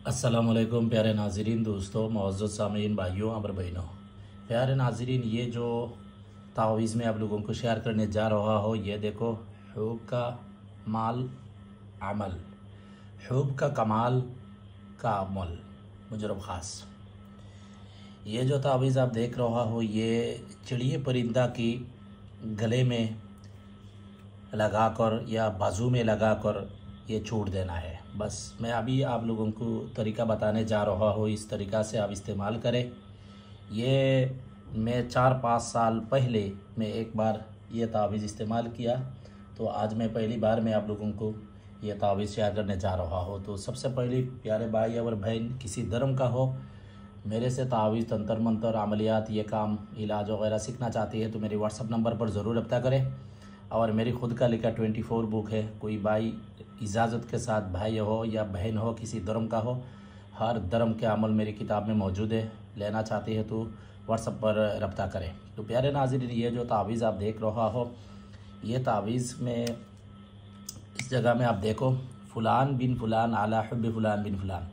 अस्सलाम वालेकुम प्यारे नाज़रीन, दोस्तों, मुअज़्ज़ज़ सामीन, भाइयों और बहनों। प्यारे नाज़रीन, ये जो तावीज़ में आप लोगों को शेयर करने जा रहा हो, ये देखो, हुब का माल अमल, हुब का कमाल का अमल, मुजरब ख़ास। ये जो तावीज़ आप देख रहा हो, ये चिड़िए परिंदा की गले में लगाकर या बाजू में लगाकर ये छोड़ देना है। बस मैं अभी आप लोगों को तरीका बताने जा रहा हूँ, इस तरीक़ा से आप इस्तेमाल करें। ये मैं 4-5 साल पहले मैं एक बार ये तावीज़ इस्तेमाल किया, तो आज मैं पहली बार मैं आप लोगों को ये तावीज़ शेयर करने जा रहा हूँ। तो सबसे पहले प्यारे भाई और बहन, किसी धर्म का हो, मेरे से तावीज़, तंत्र मंत्र, अमलियात, ये काम, इलाज वगैरह सीखना चाहती है तो मेरे व्हाट्सअप नंबर पर ज़रूर रब्ता करें। और मेरी खुद का लिखा 24 बुक है। कोई भाई इजाज़त के साथ, भाई हो या बहन हो, किसी धर्म का हो, हर धर्म के अमल मेरी किताब में मौजूद है। लेना चाहती है तो व्हाट्सअप पर रब्ता करें। तो प्यारे नाज़रीन, ये जो तावीज़ आप देख रहा हो, ये तावीज़ में इस जगह में आप देखो, फ़ुलान बिन फ़ुलान आला हुब्बि फ़ुलान बिन फ़ुलान।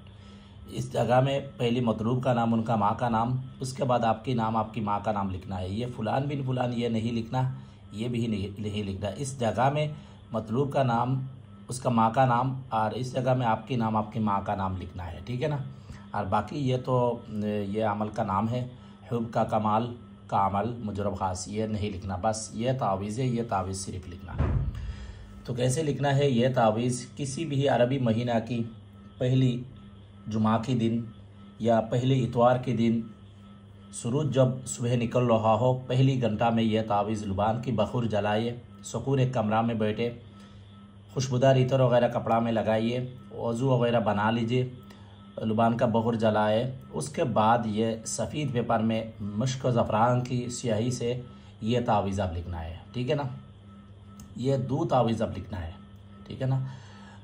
इस जगह में पहले मतलूब का नाम, उनका माँ का नाम, उसके बाद आपकी नाम, आपकी माँ का नाम लिखना है। ये फ़ुलान बिन फ़ुलान ये नहीं लिखना, ये भी नहीं लिखना। इस जगह में मतलूब का नाम, उसका माँ का नाम, और इस जगह में आपकी नाम, आपकी माँ का नाम लिखना है, ठीक है ना। और बाकी ये तो ये अमल का नाम है, हुब का कमाल का अमल, मुजरब ख़ास, ये नहीं लिखना। बस ये तावीज़ है, ये तावीज़ सिर्फ लिखना। तो कैसे लिखना है ये तावीज़? किसी भी अरबी महीना की पहली जुमा के दिन या पहले इतवार के दिन, सूरज जब सुबह निकल रहा हो, पहली घंटा में यह तावीज़ लुबान की बखूर जलाइए, सुकून एक कमरा में बैठे, खुशबूदार इतर वगैरह कपड़ा में लगाइए, वज़ू वगैरह बना लीजिए, लुबान का बखूर जलाए। उसके बाद ये सफ़ेद पेपर में मुश्क ज़फ़रान की स्याही से ये तावीज़ आप लिखना है, ठीक है ना। ये 2 तावीज़ आप लिखना है, ठीक है ना।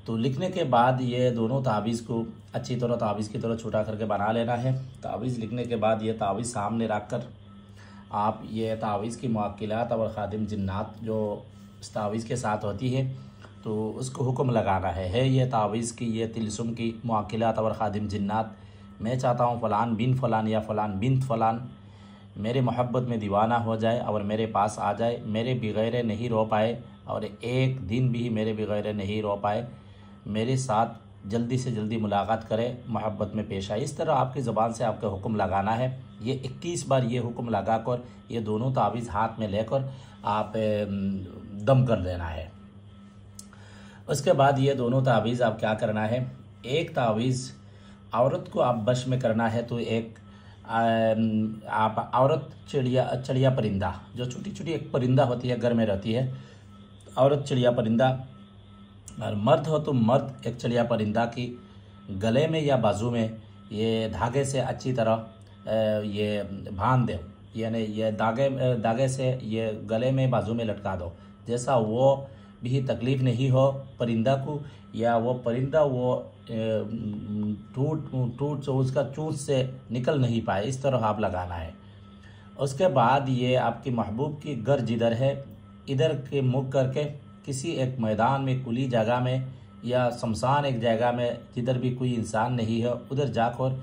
तो लिखने के बाद ये दोनों तावीज़ को अच्छी तरह तावीज़ की तरह छोटा करके बना लेना है। तावीज़ लिखने के बाद ये तावीज़ सामने रख कर आप ये तावीज़ की मुअक्किलात और ख़ादिम जिन्नात जो इस तावीज़ के साथ होती है, तो उसको हुक्म लगाना है ये तावीज़ की, ये तिलस्म की मुअक्किलात और ख़ादिम जिन्नात। मैं चाहता हूँ फ़लान बिन फ़लान या फ़लान बिन फ़लान मेरे मोहब्बत में दीवाना हो जाए और मेरे पास आ जाए, मेरे बगैर नहीं रो पाए और एक दिन भी मेरे बगैर नहीं रो पाए, मेरे साथ जल्दी से जल्दी मुलाकात करें, मोहब्बत में पेश आए। इस तरह आपकी ज़बान से आपका हुक्म लगाना है। ये 21 बार ये हुक्म लगाकर ये दोनों तावीज़ हाथ में लेकर आप दम कर देना है। उसके बाद ये दोनों तावीज़ आप क्या करना है, एक तावीज़ औरत को आप बश में करना है, तो एक आप औरत चिड़िया परिंदा, जो छोटी छोटी एक परिंदा होती है, घर में रहती है, औरत चिड़िया परिंदा, और मर्द हो तो मर्द एक चिड़िया परिंदा की गले में या बाजू में ये धागे से अच्छी तरह ये बांध दो, यानी ये धागे से ये गले में बाजू में लटका दो, जैसा वो भी तकलीफ़ नहीं हो परिंदा को, या वो परिंदा वो टूट उसका चूंच से निकल नहीं पाए, इस तरह आप लगाना है। उसके बाद ये आपकी महबूब की घर जिधर है, इधर के मुख करके किसी एक मैदान में, खुली जगह में या शमशान एक जगह में, जिधर भी कोई इंसान नहीं है, उधर जाकर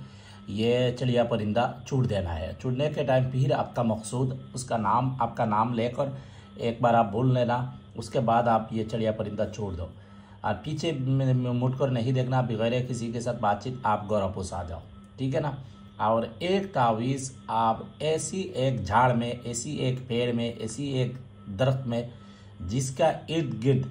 ये चिड़िया परिंदा छूट देना है। छूटने के टाइम फिर आपका मकसूद, उसका नाम, आपका नाम लेकर एक बार आप बोल लेना। उसके बाद आप ये चिड़िया परिंदा छोड़ दो और पीछे मुड़कर नहीं देखना, बगैर किसी के साथ बातचीत आप गौर वापस आ जाओ, ठीक है ना। और एक तावीज़ आप ऐसी एक झाड़ में, ऐसी एक पेड़ में, ऐसी एक दरख्त में जिसका इर्द गिर्द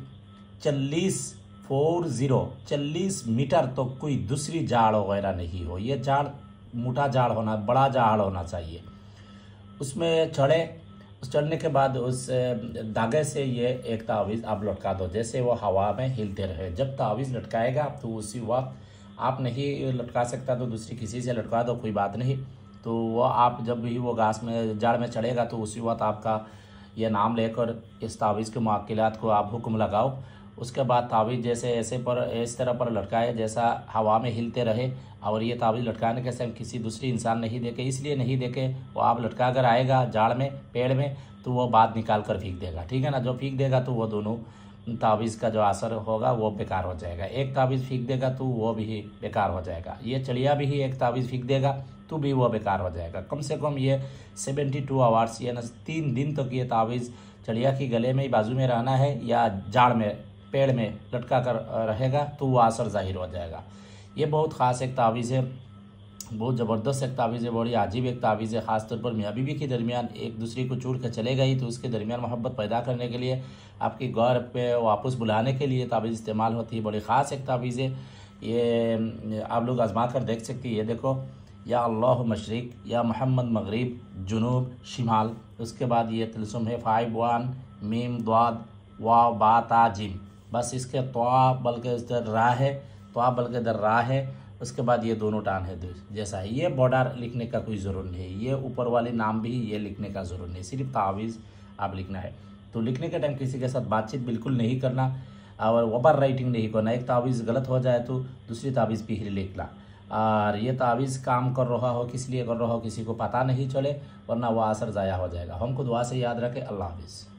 40 मीटर तो कोई दूसरी झाड़ वगैरह नहीं हो, ये झाड़ मोटा झाड़ होना, बड़ा झाड़ होना चाहिए, उसमें चढ़े। चढ़ने के बाद उस धागे से ये एक तावीज़ आप लटका दो, जैसे वो हवा में हिलते रहे। जब तावीज़ लटकाएगा तो उसी वक्त, आप नहीं लटका सकता तो दूसरी किसी से लटका दो, कोई बात नहीं। तो वो आप जब भी वो घास में, झाड़ में चढ़ेगा तो उसी वक्त आपका ये नाम लेकर इस तावीज़ के मुअक्किलात को आप हुक्म लगाओ। उसके बाद तावीज़ जैसे ऐसे पर, इस तरह पर लटकाए जैसा हवा में हिलते रहे। और ये तावीज़ लटकाने के समय किसी दूसरी इंसान नहीं देखे, इसलिए नहीं देखे, वो आप लटका कर आएगा झाड़ में, पेड़ में, तो वो बात निकाल कर फेंक देगा, ठीक है ना। जो फेंक देगा तो वो दोनों तावीज़ का जो असर होगा वो बेकार हो जाएगा। एक तावीज़ फेंक देगा तो वो भी बेकार हो जाएगा। ये चलिया भी ही एक तावीज़ फेंक देगा तो भी वो बेकार हो जाएगा। कम से कम ये 72 आवर्स या 3 दिन तक ये तावीज़ चलिया की गले में बाजू में रहना है या जाड़ में पेड़ में लटका कर रहेगा तो वो असर ज़ाहिर हो जाएगा। ये बहुत ख़ास एक तावीज़ है, बहुत ज़बरदस्त एक तावीज़ है, बड़ी अजीब एक तावीज़ है। ख़ासतौर पर मियाँ बीवी के दरमियान एक दूसरे को छोड़ कर चले गई तो उसके दरमियान मोहब्बत पैदा करने के लिए, आपके घर पे वापस बुलाने के लिए तावीज़ इस्तेमाल होती है। बड़ी ख़ास एक तावीज़ है, ये आप लोग आजमा कर देख सकते हैं। ये देखो, या अल्लाह मशरिक या मोहम्मद मगरिब जुनूब शिमाल, उसके बाद ये तिलस्म है 5 1 मीम द्वाद वाव बा ता जिम, बस इसके तवा बल्कि इधर रा है, तवा बल्कि इधर रा है, उसके बाद ये दोनों टान है जैसा है। ये बॉर्डर लिखने का कोई ज़रूरत नहीं है, ये ऊपर वाले नाम भी ये लिखने का ज़रूरत नहीं, सिर्फ तावीज़ आप लिखना है। तो लिखने के टाइम किसी के साथ बातचीत बिल्कुल नहीं करना और ओवर राइटिंग नहीं करना। एक तावीज़ गलत हो जाए तो दूसरी तावीज़ पे ही लिखना। और ये तावीज़ काम कर रहा हो, किस लिए कर रहा हो किसी को पता नहीं चले, वरना वह असर ज़ाया हो जाएगा। हमको दुआ से याद रखें। अल्लाह हाफिज़।